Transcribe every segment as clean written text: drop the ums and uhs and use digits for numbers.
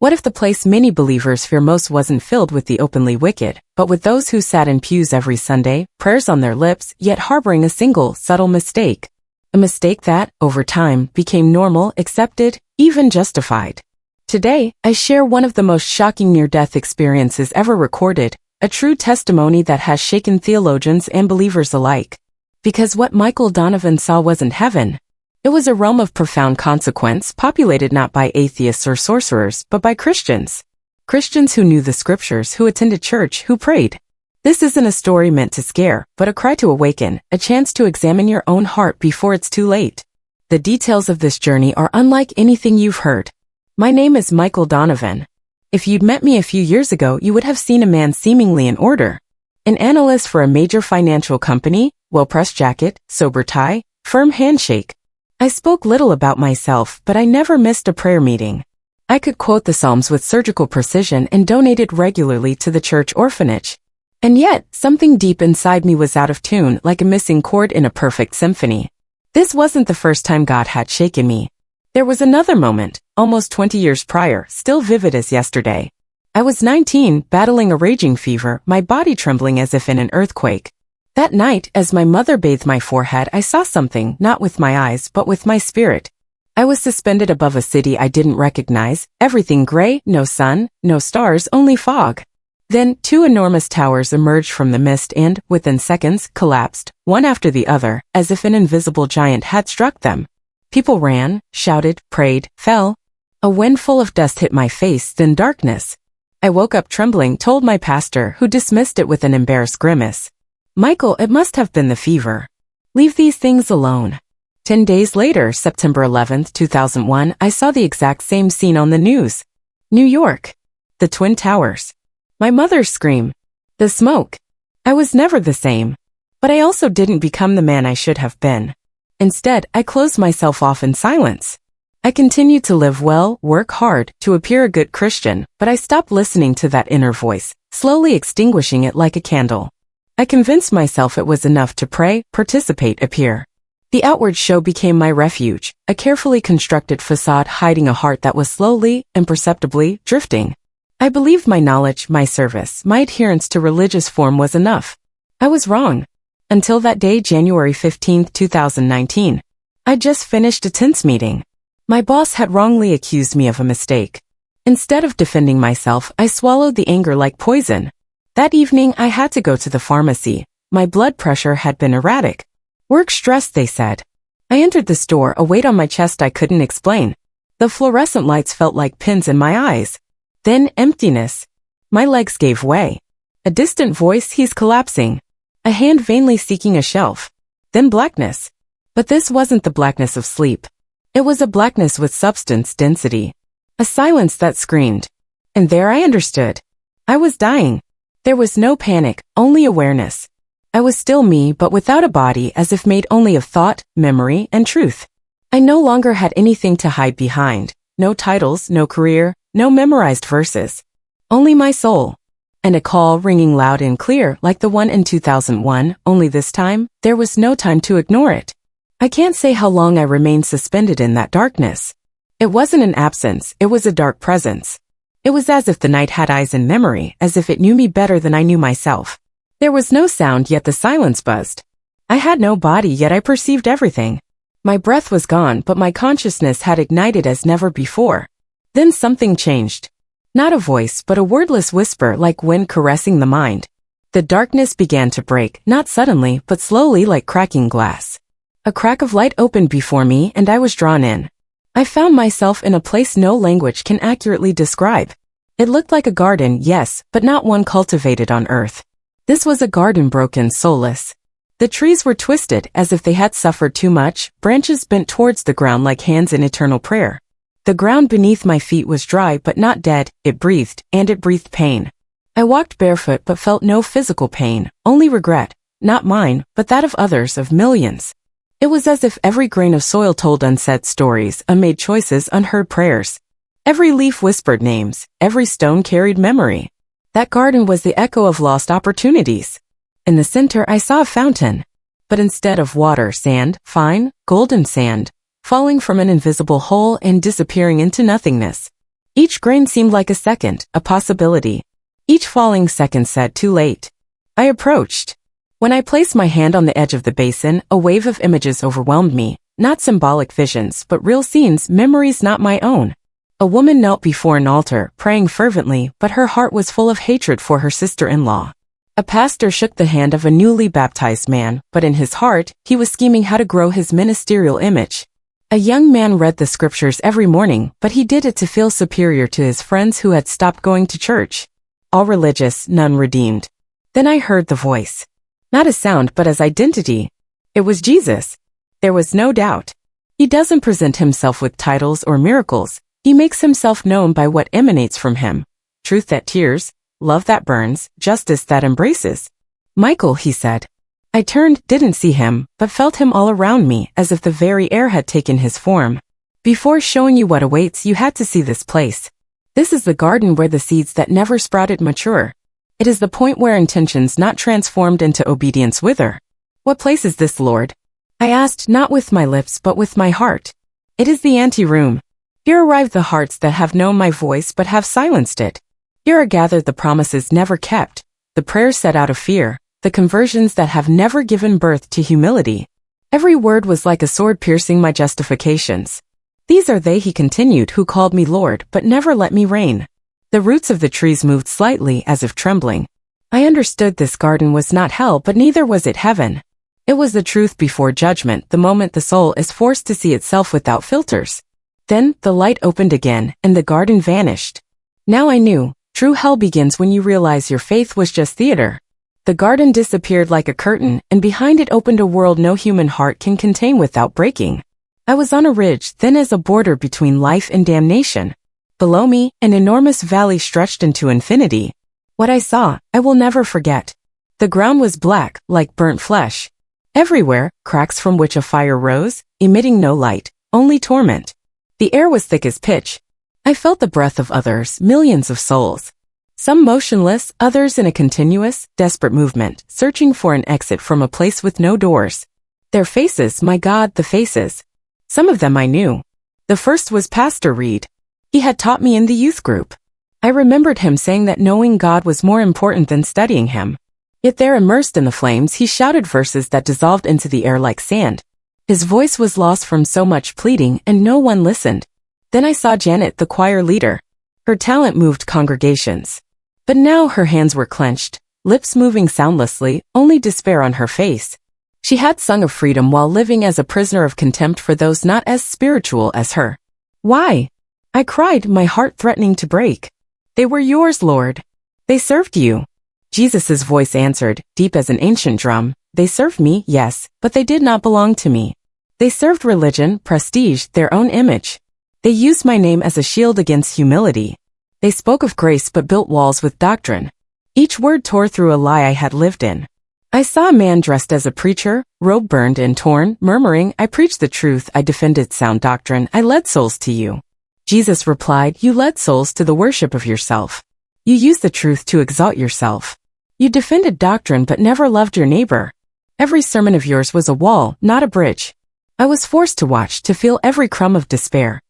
What if the place many believers fear most wasn't filled with the openly wicked, but with those who sat in pews every Sunday, prayers on their lips, yet harboring a single, subtle mistake? A mistake that, over time, became normal, accepted, even justified. Today, I share one of the most shocking near-death experiences ever recorded, a true testimony that has shaken theologians and believers alike. Because what Michael Donovan saw wasn't heaven. It was a realm of profound consequence, populated not by atheists or sorcerers, but by Christians. Christians who knew the scriptures, who attended church, who prayed. This isn't a story meant to scare, but a cry to awaken, a chance to examine your own heart before it's too late. The details of this journey are unlike anything you've heard. My name is Michael Donovan. If you'd met me a few years ago, you would have seen a man seemingly in order. An analyst for a major financial company, well-pressed jacket, sober tie, firm handshake. I spoke little about myself, but I never missed a prayer meeting. I could quote the Psalms with surgical precision and donated regularly to the church orphanage. And yet, something deep inside me was out of tune, like a missing chord in a perfect symphony. This wasn't the first time God had shaken me. There was another moment, almost 20 years prior, still vivid as yesterday. I was 19, battling a raging fever, my body trembling as if in an earthquake. That night, as my mother bathed my forehead, I saw something, not with my eyes, but with my spirit. I was suspended above a city I didn't recognize, everything gray, no sun, no stars, only fog. Then, two enormous towers emerged from the mist and, within seconds, collapsed, one after the other, as if an invisible giant had struck them. People ran, shouted, prayed, fell. A wind full of dust hit my face, then darkness. I woke up trembling, told my pastor, who dismissed it with an embarrassed grimace. Michael, it must have been the fever. Leave these things alone. 10 days later, September 11, 2001, I saw the exact same scene on the news. New York. The Twin Towers. My mother's scream. The smoke. I was never the same. But I also didn't become the man I should have been. Instead, I closed myself off in silence. I continued to live well, work hard, to appear a good Christian, but I stopped listening to that inner voice, slowly extinguishing it like a candle. I convinced myself it was enough to pray, participate, appear. The outward show became my refuge, a carefully constructed facade hiding a heart that was slowly, imperceptibly, drifting. I believed my knowledge, my service, my adherence to religious form was enough. I was wrong. Until that day, January 15, 2019. I'd just finished a tense meeting. My boss had wrongly accused me of a mistake. Instead of defending myself, I swallowed the anger like poison. That evening, I had to go to the pharmacy. My blood pressure had been erratic. Work stress, they said. I entered the store, a weight on my chest I couldn't explain. The fluorescent lights felt like pins in my eyes. Then emptiness. My legs gave way. A distant voice, he's collapsing. A hand vainly seeking a shelf. Then blackness. But this wasn't the blackness of sleep. It was a blackness with substance, density. A silence that screamed. And there I understood. I was dying. There was no panic, only awareness. I was still me, but without a body, as if made only of thought, memory, and truth. I no longer had anything to hide behind. No titles, no career, no memorized verses. Only my soul. And a call ringing loud and clear, like the one in 2001, only this time, there was no time to ignore it. I can't say how long I remained suspended in that darkness. It wasn't an absence, it was a dark presence. It was as if the night had eyes and memory, as if it knew me better than I knew myself. There was no sound, yet the silence buzzed. I had no body, yet I perceived everything. My breath was gone, but my consciousness had ignited as never before. Then something changed. Not a voice, but a wordless whisper like wind caressing the mind. The darkness began to break, not suddenly, but slowly like cracking glass. A crack of light opened before me, and I was drawn in. I found myself in a place no language can accurately describe. It looked like a garden, yes, but not one cultivated on earth. This was a garden broken, soulless. The trees were twisted, as if they had suffered too much, branches bent towards the ground like hands in eternal prayer. The ground beneath my feet was dry but not dead, it breathed, and it breathed pain. I walked barefoot but felt no physical pain, only regret, not mine, but that of others, of millions. It was as if every grain of soil told unsaid stories, unmade choices, unheard prayers. Every leaf whispered names, every stone carried memory. That garden was the echo of lost opportunities. In the center I saw a fountain. But instead of water, sand, fine, golden sand, falling from an invisible hole and disappearing into nothingness. Each grain seemed like a second, a possibility. Each falling second said too late. I approached. When I placed my hand on the edge of the basin, a wave of images overwhelmed me, not symbolic visions, but real scenes, memories not my own. A woman knelt before an altar, praying fervently, but her heart was full of hatred for her sister-in-law. A pastor shook the hand of a newly baptized man, but in his heart, he was scheming how to grow his ministerial image. A young man read the scriptures every morning, but he did it to feel superior to his friends who had stopped going to church. All religious, none redeemed. Then I heard the voice. Not as sound but as identity. It was Jesus. There was no doubt. He doesn't present himself with titles or miracles. He makes himself known by what emanates from him. Truth that tears, love that burns, justice that embraces. Michael, he said. I turned, didn't see him, but felt him all around me, as if the very air had taken his form. Before showing you what awaits, you had to see this place. This is the garden where the seeds that never sprouted mature. It is the point where intentions not transformed into obedience wither. What place is this, Lord? I asked, not with my lips but with my heart. It is the anteroom. Here arrive the hearts that have known my voice but have silenced it. Here are gathered the promises never kept, the prayers set out of fear, the conversions that have never given birth to humility. Every word was like a sword piercing my justifications. These are they, he continued, who called me Lord but never let me reign. The roots of the trees moved slightly as if trembling. I understood this garden was not hell, but neither was it heaven. It was the truth before judgment, the moment the soul is forced to see itself without filters. Then, the light opened again, and the garden vanished. Now I knew, true hell begins when you realize your faith was just theater. The garden disappeared like a curtain, and behind it opened a world no human heart can contain without breaking. I was on a ridge, thin as a border between life and damnation. Below me, an enormous valley stretched into infinity. What I saw, I will never forget. The ground was black, like burnt flesh. Everywhere, cracks from which a fire rose, emitting no light, only torment. The air was thick as pitch. I felt the breath of others, millions of souls. Some motionless, others in a continuous, desperate movement, searching for an exit from a place with no doors. Their faces, my God, the faces. Some of them I knew. The first was Pastor Reed. He had taught me in the youth group. I remembered him saying that knowing God was more important than studying him. Yet there, immersed in the flames, he shouted verses that dissolved into the air like sand. His voice was lost from so much pleading, and no one listened. Then I saw Janet, the choir leader. Her talent moved congregations. But now her hands were clenched, lips moving soundlessly, only despair on her face. She had sung of freedom while living as a prisoner of contempt for those not as spiritual as her. Why? I cried, my heart threatening to break. They were yours, Lord. They served you. Jesus' voice answered, deep as an ancient drum. They served me, yes, but they did not belong to me. They served religion, prestige, their own image. They used my name as a shield against humility. They spoke of grace but built walls with doctrine. Each word tore through a lie I had lived in. I saw a man dressed as a preacher, robe burned and torn, murmuring, I preached the truth, I defended sound doctrine, I led souls to you. Jesus replied, you led souls to the worship of yourself. You used the truth to exalt yourself. You defended doctrine but never loved your neighbor. Every sermon of yours was a wall, not a bridge. I was forced to watch, to feel every crumb of despair.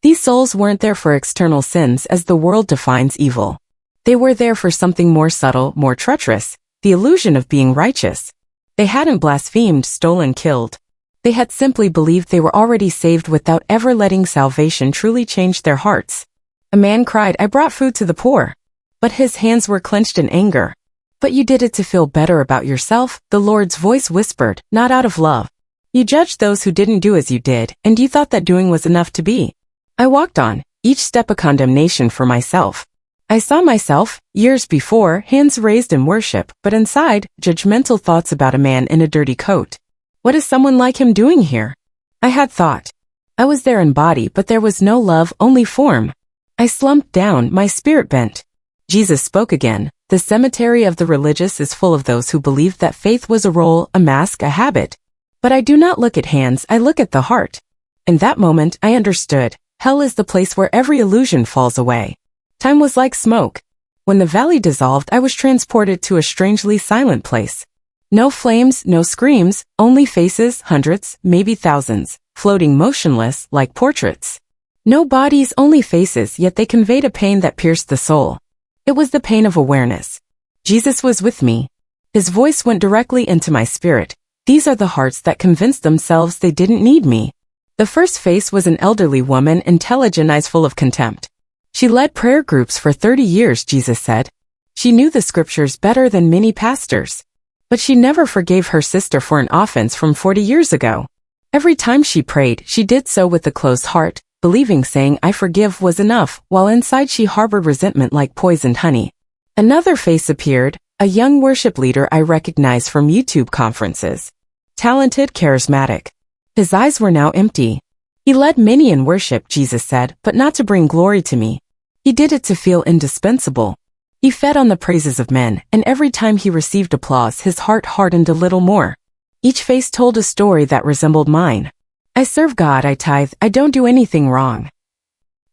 These souls weren't there for external sins as the world defines evil. They were there for something more subtle, more treacherous, the illusion of being righteous. They hadn't blasphemed, stolen, killed. They had simply believed they were already saved without ever letting salvation truly change their hearts. A man cried, I brought food to the poor. But his hands were clenched in anger. But you did it to feel better about yourself, the Lord's voice whispered, not out of love. You judged those who didn't do as you did, and you thought that doing was enough to be. I walked on, each step a condemnation for myself. I saw myself, years before, hands raised in worship, but inside, judgmental thoughts about a man in a dirty coat. What is someone like him doing here? I had thought. I was there in body, but there was no love, only form. I slumped down, my spirit bent. Jesus spoke again. The cemetery of the religious is full of those who believed that faith was a role, a mask, a habit. But I do not look at hands, I look at the heart. In that moment, I understood. Hell is the place where every illusion falls away. Time was like smoke. When the valley dissolved, I was transported to a strangely silent place. No flames, no screams, only faces, hundreds, maybe thousands, floating motionless like portraits. No bodies, only faces, yet they conveyed a pain that pierced the soul. It was the pain of awareness. Jesus was with me. His voice went directly into my spirit. These are the hearts that convinced themselves they didn't need me. The first face was an elderly woman, intelligent, eyes full of contempt. She led prayer groups for 30 years, Jesus said. She knew the scriptures better than many pastors. But she never forgave her sister for an offense from 40 years ago. Every time she prayed, she did so with a closed heart, believing saying I forgive was enough, while inside she harbored resentment like poisoned honey. Another face appeared, a young worship leader I recognized from YouTube conferences. Talented, charismatic. His eyes were now empty. He led many in worship, Jesus said, but not to bring glory to me. He did it to feel indispensable. He fed on the praises of men, and every time he received applause, his heart hardened a little more. Each face told a story that resembled mine. I serve God, I tithe, I don't do anything wrong.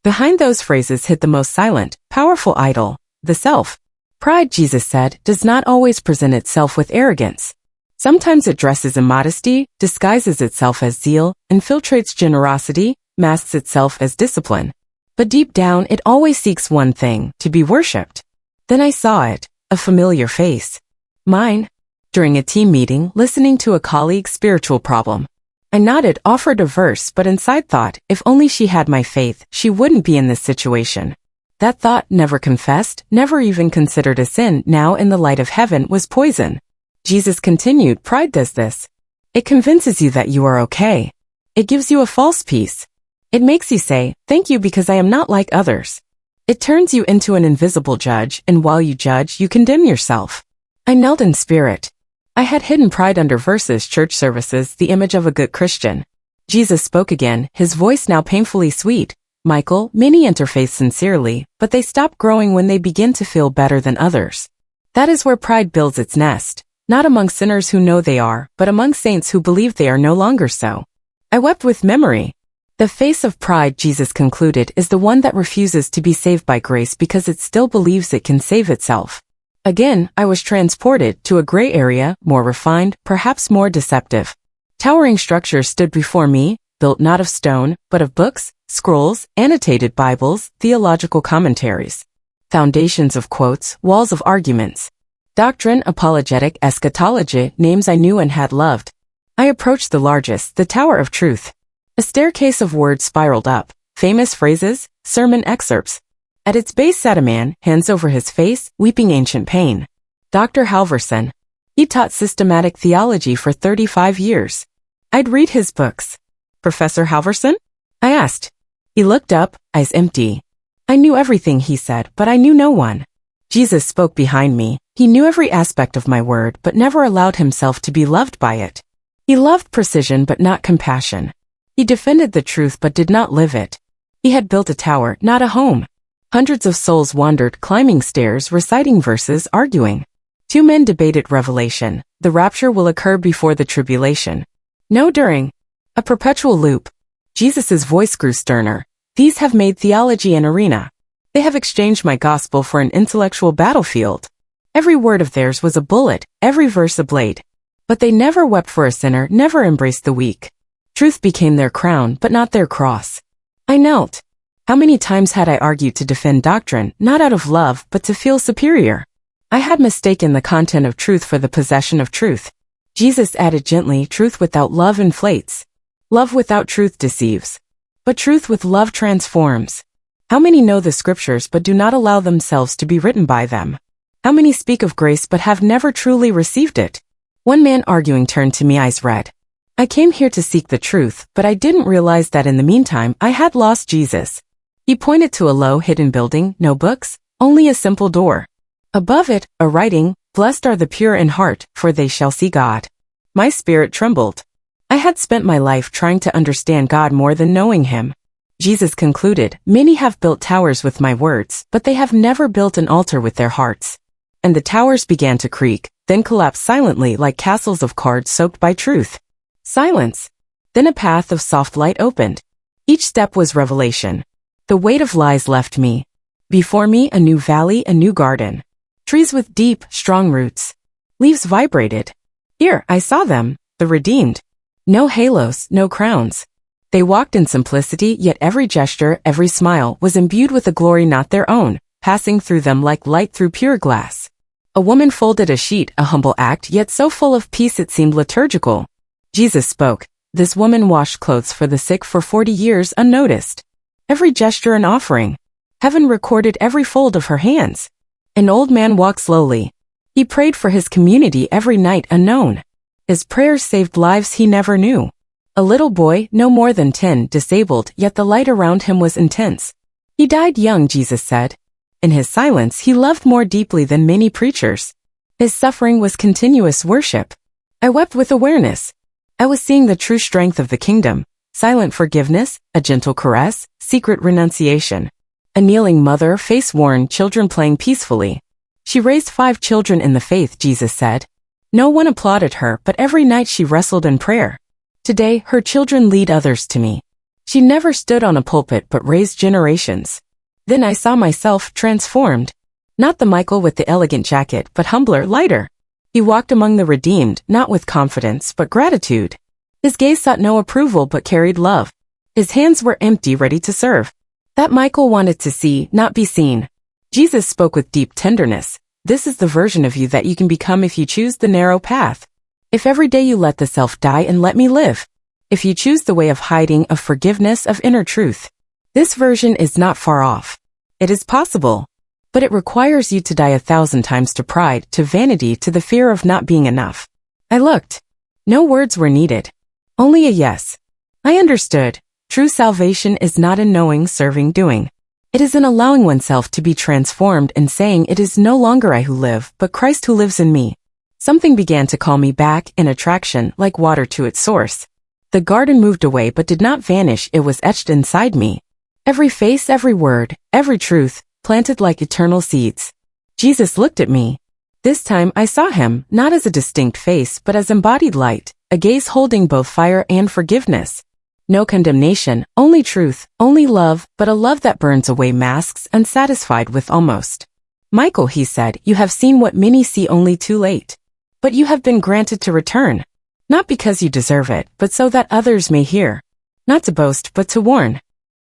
Behind those phrases hid the most silent, powerful idol, the self. Pride, Jesus said, does not always present itself with arrogance. Sometimes it dresses in modesty, disguises itself as zeal, infiltrates generosity, masks itself as discipline. But deep down, it always seeks one thing, to be worshipped. Then I saw it, a familiar face. Mine. During a team meeting, listening to a colleague's spiritual problem. I nodded, offered a verse, but inside thought, if only she had my faith, she wouldn't be in this situation. That thought, never confessed, never even considered a sin, now in the light of heaven, was poison. Jesus continued, pride does this. It convinces you that you are okay. It gives you a false peace. It makes you say, thank you because I am not like others. It turns you into an invisible judge, and while you judge, you condemn yourself. I knelt in spirit. I had hidden pride under verses, church services, the image of a good Christian. Jesus spoke again, his voice now painfully sweet. Michael, many interfaith sincerely, but they stop growing when they begin to feel better than others. That is where pride builds its nest. Not among sinners who know they are, but among saints who believe they are no longer so. I wept with memory. The face of pride, Jesus concluded, is the one that refuses to be saved by grace because it still believes it can save itself. Again, I was transported to a gray area, more refined, perhaps more deceptive. Towering structures stood before me, built not of stone, but of books, scrolls, annotated Bibles, theological commentaries. Foundations of quotes, walls of arguments. Doctrine, apologetic, eschatology, names I knew and had loved. I approached the largest, the Tower of Truth. A staircase of words spiraled up, famous phrases, sermon excerpts. At its base sat a man, hands over his face, weeping ancient pain. Dr. Halverson. He taught systematic theology for 35 years. I'd read his books. Professor Halverson? I asked. He looked up, eyes empty. I knew everything he said, but I knew no one. Jesus spoke behind me. He knew every aspect of my word, but never allowed himself to be loved by it. He loved precision but not compassion. He defended the truth but did not live it. He had built a tower, not a home. Hundreds of souls wandered, climbing stairs, reciting verses, arguing. Two men debated Revelation. The rapture will occur before the tribulation. No during. A perpetual loop. Jesus' voice grew sterner. These have made theology an arena. They have exchanged my gospel for an intellectual battlefield. Every word of theirs was a bullet, every verse a blade. But they never wept for a sinner, never embraced the weak. Truth became their crown, but not their cross. I knelt. How many times had I argued to defend doctrine, not out of love, but to feel superior? I had mistaken the content of truth for the possession of truth. Jesus added gently, truth without love inflates. Love without truth deceives. But truth with love transforms. How many know the scriptures but do not allow themselves to be written by them? How many speak of grace but have never truly received it? One man arguing turned to me, eyes red. I came here to seek the truth, but I didn't realize that in the meantime I had lost Jesus. He pointed to a low, hidden building, no books, only a simple door. Above it, a writing, blessed are the pure in heart, for they shall see God. My spirit trembled. I had spent my life trying to understand God more than knowing him. Jesus concluded, many have built towers with my words, but they have never built an altar with their hearts. And the towers began to creak, then collapsed silently like castles of cards soaked by truth. Silence. Then a path of soft light opened. Each step was revelation. The weight of lies left me. Before me, a new valley, a new garden. Trees with deep, strong roots. Leaves vibrated. Here, I saw them, the redeemed. No halos, no crowns. They walked in simplicity, yet every gesture, every smile was imbued with a glory not their own, passing through them like light through pure glass. A woman folded a sheet, a humble act, yet so full of peace it seemed liturgical. Jesus spoke. This woman washed clothes for the sick for 40 years unnoticed. Every gesture an offering. Heaven recorded every fold of her hands. An old man walked slowly. He prayed for his community every night unknown. His prayers saved lives he never knew. A little boy, no more than 10, disabled, yet the light around him was intense. He died young, Jesus said. In his silence, he loved more deeply than many preachers. His suffering was continuous worship. I wept with awareness. I was seeing the true strength of the kingdom. Silent forgiveness, a gentle caress, secret renunciation. A kneeling mother, face worn, children playing peacefully. She raised 5 children in the faith, Jesus said. No one applauded her, but every night she wrestled in prayer. Today, her children lead others to me. She never stood on a pulpit but raised generations. Then I saw myself transformed. Not the Michael with the elegant jacket, but humbler, lighter. He walked among the redeemed, not with confidence, but gratitude. His gaze sought no approval but carried love. His hands were empty, ready to serve. That Michael wanted to see, not be seen. Jesus spoke with deep tenderness. This is the version of you that you can become if you choose the narrow path. If every day you let the self die and let me live. If you choose the way of hiding, of forgiveness, of inner truth. This version is not far off. It is possible. But it requires you to die 1,000 times to pride, to vanity, to the fear of not being enough. I looked. No words were needed. Only a yes. I understood. True salvation is not in knowing, serving, doing. It is in allowing oneself to be transformed and saying it is no longer I who live, but Christ who lives in me. Something began to call me back, in attraction, like water to its source. The garden moved away but did not vanish, it was etched inside me. Every face, every word, every truth, planted like eternal seeds. Jesus looked at me. This time I saw him, not as a distinct face but as embodied light, a gaze holding both fire and forgiveness. No condemnation, only truth, only love, but a love that burns away masks, unsatisfied with almost. Michael, he said, you have seen what many see only too late. But you have been granted to return. Not because you deserve it, but so that others may hear. Not to boast, but to warn.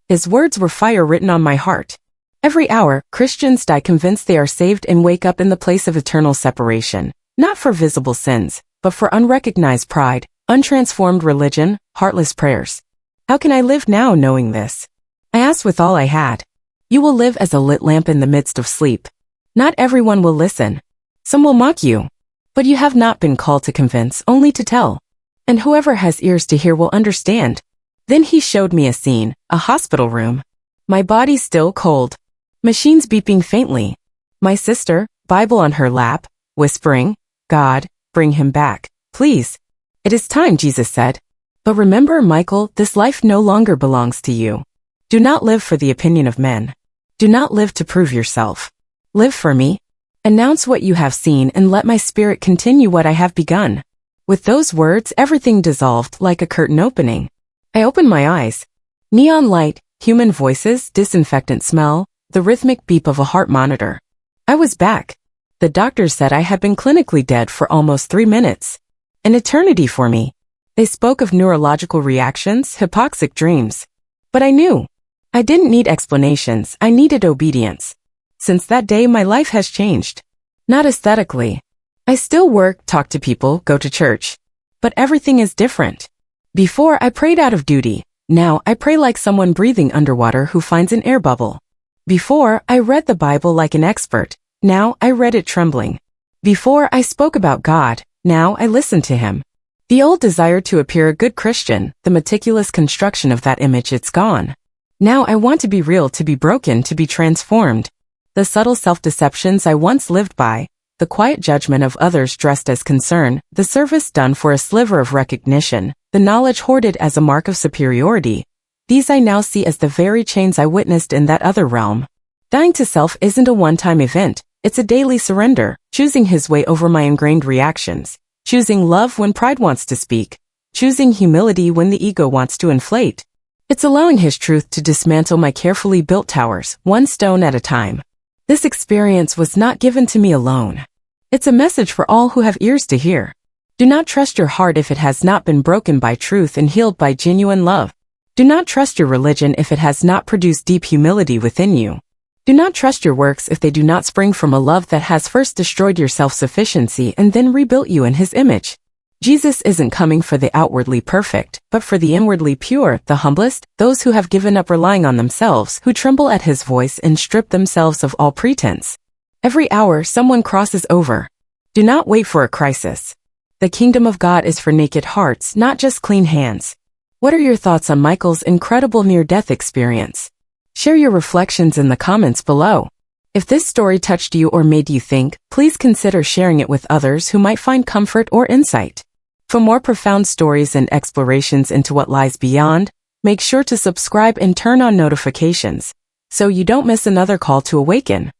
His words were fire written on my heart. Every hour, Christians die convinced they are saved and wake up in the place of eternal separation, not for visible sins, but for unrecognized pride, untransformed religion, heartless prayers. How can I live now knowing this? I asked with all I had. You will live as a lit lamp in the midst of sleep. Not everyone will listen. Some will mock you. But you have not been called to convince, only to tell. And whoever has ears to hear will understand. Then he showed me a scene, a hospital room. My body still cold. Machines beeping faintly. My sister, Bible on her lap, whispering, God, bring him back, please. It is time, Jesus said. But remember, Michael, this life no longer belongs to you. Do not live for the opinion of men. Do not live to prove yourself. Live for me. Announce what you have seen and let my spirit continue what I have begun. With those words, everything dissolved like a curtain opening. I opened my eyes. Neon light, human voices, disinfectant smell, the rhythmic beep of a heart monitor. I was back. The doctors said I had been clinically dead for almost 3 minutes. An eternity for me. They spoke of neurological reactions, hypoxic dreams. But I knew. I didn't need explanations, I needed obedience. Since that day, my life has changed. Not aesthetically. I still work, talk to people, go to church. But everything is different. Before, I prayed out of duty. Now, I pray like someone breathing underwater who finds an air bubble. Before, I read the Bible like an expert. Now, I read it trembling. Before, I spoke about God. Now, I listened to him. The old desire to appear a good Christian, the meticulous construction of that image, it's gone. Now I want to be real, to be broken, to be transformed. The subtle self-deceptions I once lived by, the quiet judgment of others dressed as concern, the service done for a sliver of recognition, the knowledge hoarded as a mark of superiority, these I now see as the very chains I witnessed in that other realm. Dying to self isn't a one-time event, it's a daily surrender, choosing his way over my ingrained reactions. Choosing love when pride wants to speak. Choosing humility when the ego wants to inflate. It's allowing his truth to dismantle my carefully built towers, one stone at a time. This experience was not given to me alone. It's a message for all who have ears to hear. Do not trust your heart if it has not been broken by truth and healed by genuine love. Do not trust your religion if it has not produced deep humility within you. Do not trust your works if they do not spring from a love that has first destroyed your self-sufficiency and then rebuilt you in his image. Jesus isn't coming for the outwardly perfect, but for the inwardly pure, the humblest, those who have given up relying on themselves, who tremble at his voice and strip themselves of all pretense. Every hour someone crosses over. Do not wait for a crisis. The kingdom of God is for naked hearts, not just clean hands. What are your thoughts on Michael's incredible near-death experience? Share your reflections in the comments below. If this story touched you or made you think, please consider sharing it with others who might find comfort or insight. For more profound stories and explorations into what lies beyond, make sure to subscribe and turn on notifications so you don't miss another call to awaken.